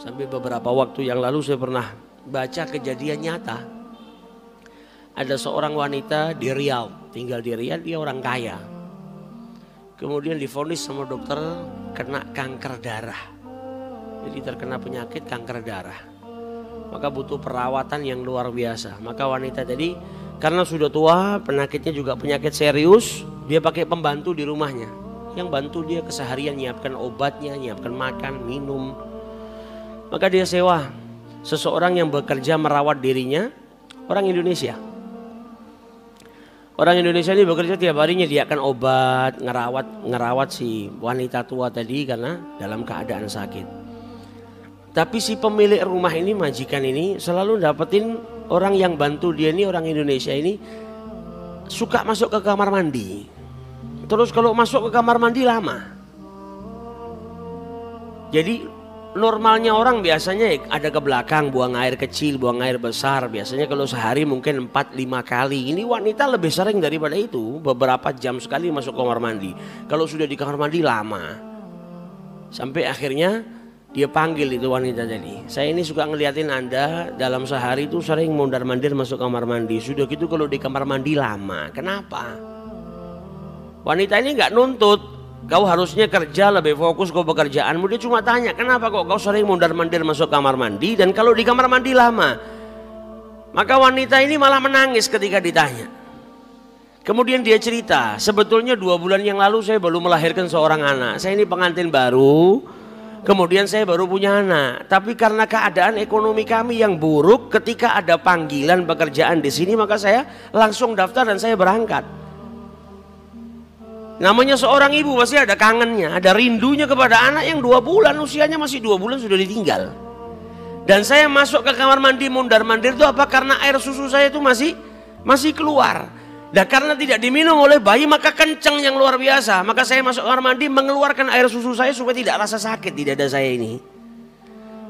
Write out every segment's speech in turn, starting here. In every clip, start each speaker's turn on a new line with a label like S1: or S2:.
S1: Sampai beberapa waktu yang lalu saya pernah baca kejadian nyata. Ada seorang wanita di Riau, tinggal di Riau, dia orang kaya. Kemudian divonis sama dokter kena kanker darah. Jadi terkena penyakit kanker darah. Maka butuh perawatan yang luar biasa. Maka wanita tadi karena sudah tua, penyakitnya juga penyakit serius, dia pakai pembantu di rumahnya. Yang bantu dia keseharian nyiapkan obatnya, nyiapkan makan, minum. Maka dia sewa seseorang yang bekerja merawat dirinya, orang Indonesia. Orang Indonesia ini bekerja tiap hari menyediakan obat, ngerawat si wanita tua tadi karena dalam keadaan sakit. Tapi si pemilik rumah ini, majikan ini selalu dapetin orang yang bantu dia ini, orang Indonesia ini suka masuk ke kamar mandi. Terus kalau masuk ke kamar mandi lama. Jadi normalnya orang biasanya ada ke belakang buang air kecil, buang air besar. Biasanya kalau sehari mungkin 4-5 kali. Ini wanita lebih sering daripada itu. Beberapa jam sekali masuk kamar mandi. Kalau sudah di kamar mandi lama. Sampai akhirnya dia panggil itu wanita tadi. Saya ini suka ngeliatin Anda dalam sehari itu sering mondar-mandir masuk kamar mandi. Sudah gitu kalau di kamar mandi lama. Kenapa? Wanita ini nggak nuntut. Kau harusnya kerja lebih fokus ke pekerjaanmu. Dia cuma tanya, kenapa kok kau sering mondar-mandir masuk kamar mandi dan kalau di kamar mandi lama? Maka wanita ini malah menangis ketika ditanya. Kemudian dia cerita, sebetulnya 2 bulan yang lalu saya baru melahirkan seorang anak. Saya ini pengantin baru, kemudian saya baru punya anak. Tapi karena keadaan ekonomi kami yang buruk, ketika ada panggilan pekerjaan di sini, maka saya langsung daftar dan saya berangkat. Namanya seorang ibu pasti ada kangennya, ada rindunya kepada anak yang 2 bulan, usianya masih 2 bulan sudah ditinggal. Dan saya masuk ke kamar mandi mondar-mandir itu apa? Karena air susu saya itu masih keluar. Dan karena tidak diminum oleh bayi maka kencang yang luar biasa. Maka saya masuk kamar mandi mengeluarkan air susu saya supaya tidak rasa sakit di dada saya ini.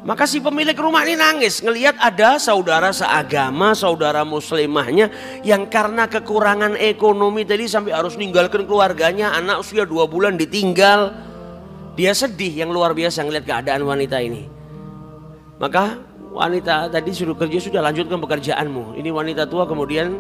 S1: Maka si pemilik rumah ini nangis ngelihat ada saudara seagama, saudara muslimahnya yang karena kekurangan ekonomi tadi sampai harus ninggalkan keluarganya, anak usia 2 bulan ditinggal. Dia sedih yang luar biasa ngelihat keadaan wanita ini. Maka wanita tadi suruh kerja, sudah lanjutkan pekerjaanmu. Ini wanita tua kemudian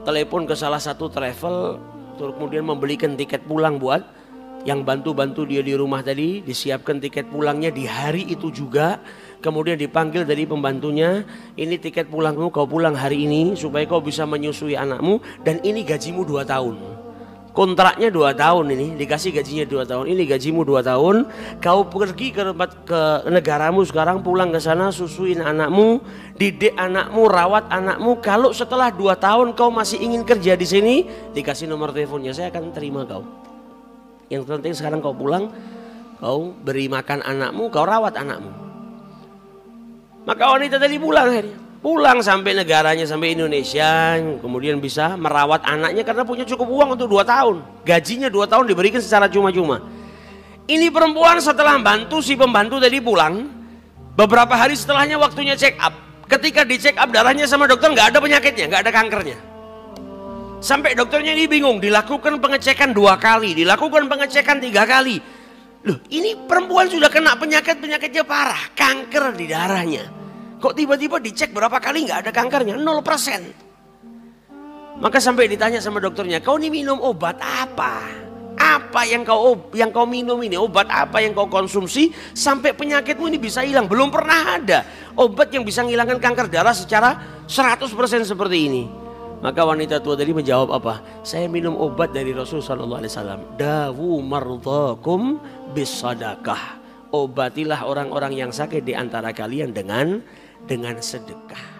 S1: telepon ke salah satu travel, kemudian membelikan tiket pulang buat yang bantu-bantu dia di rumah tadi, disiapkan tiket pulangnya di hari itu juga. Kemudian dipanggil dari pembantunya, ini tiket pulangmu, kau pulang hari ini supaya kau bisa menyusui anakmu. Dan ini gajimu 2 tahun. Kontraknya 2 tahun ini, dikasih gajinya 2 tahun. Ini gajimu 2 tahun, kau pergi ke negaramu sekarang, pulang ke sana, susuin anakmu, didik anakmu, rawat anakmu. Kalau setelah 2 tahun kau masih ingin kerja di sini, dikasih nomor teleponnya, saya akan terima kau. Yang penting sekarang kau pulang, kau beri makan anakmu, kau rawat anakmu. Maka wanita tadi pulang akhirnya. Pulang sampai negaranya, sampai Indonesia. Kemudian bisa merawat anaknya karena punya cukup uang untuk 2 tahun. Gajinya 2 tahun diberikan secara cuma-cuma. Ini perempuan setelah bantu si pembantu tadi pulang, beberapa hari setelahnya waktunya check up. Ketika di check up darahnya sama dokter nggak ada penyakitnya, nggak ada kankernya. Sampai dokternya ini bingung, dilakukan pengecekan 2 kali, dilakukan pengecekan 3 kali. Loh, ini perempuan sudah kena penyakitnya parah, kanker di darahnya. Kok tiba-tiba dicek berapa kali nggak ada kankernya, 0%. Maka sampai ditanya sama dokternya, kau ini minum obat apa? Apa yang kau minum ini? Obat apa yang kau konsumsi sampai penyakitmu ini bisa hilang? Belum pernah ada obat yang bisa menghilangkan kanker darah secara 100% seperti ini. Maka wanita tua tadi menjawab apa? Saya minum obat dari Rasul sallallahu alaihi wasallam. Dawu mardhakum bisadaqah. Obatilah orang-orang yang sakit di antara kalian dengan sedekah.